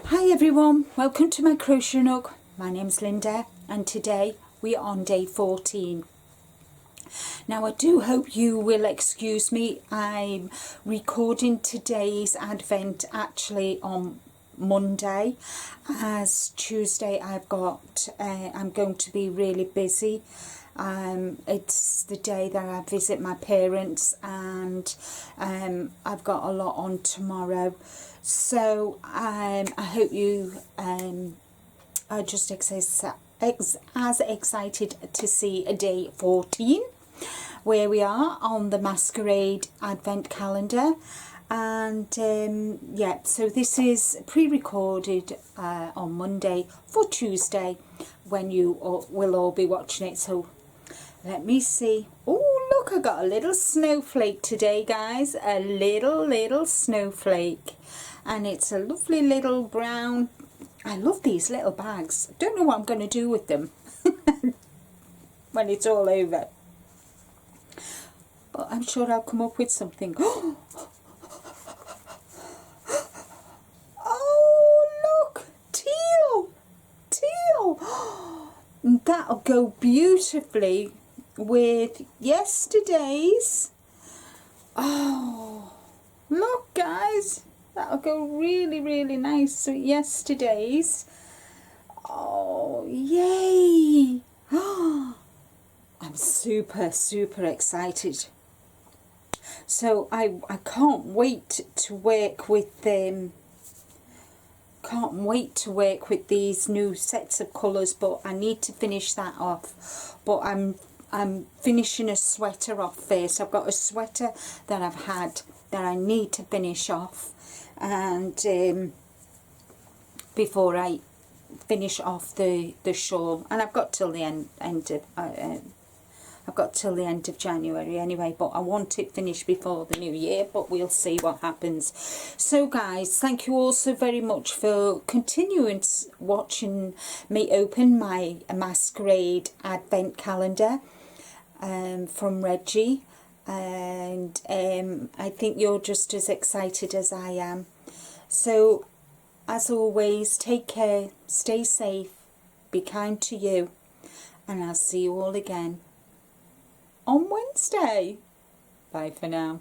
Hi everyone, welcome to my crochet nook. My name's Linda and today we are on day 14. Now I do hope you will excuse me, I'm recording today's advent actually on Monday, as Tuesday I'm going to be really busy. It's the day that I visit my parents and I've got a lot on tomorrow. So I hope you are just as excited to see a day 14 where we are on the Masquerade advent calendar. And yeah, so this is pre-recorded on Monday for Tuesday when you will all be watching it. So let me see. Oh look, I got a little snowflake today, guys, a little snowflake, and it's a lovely little brown. I love these little bags. Don't know what I'm going to do with them when it's all over, but I'm sure I'll come up with something. Oh look, teal. That'll go beautifully with yesterday's. Oh look, guys, that'll go really nice with yesterday's. Oh yay. I'm super excited. So I can't wait to work with them. Can't wait to work with these new sets of colours, but I need to finish that off. But I'm finishing a sweater off first. I've got a sweater that I've had that I need to finish off, and before I finish off the shawl, and I've got till the end of I've got till the end of January anyway, but I want it finished before the new year, but we'll see what happens. So guys, thank you all so very much for continuing watching me open my Masquerade advent calendar from Reggie, and I think you're just as excited as I am. So as always, take care, stay safe, be kind to you, and I'll see you all again on Wednesday. Bye for now.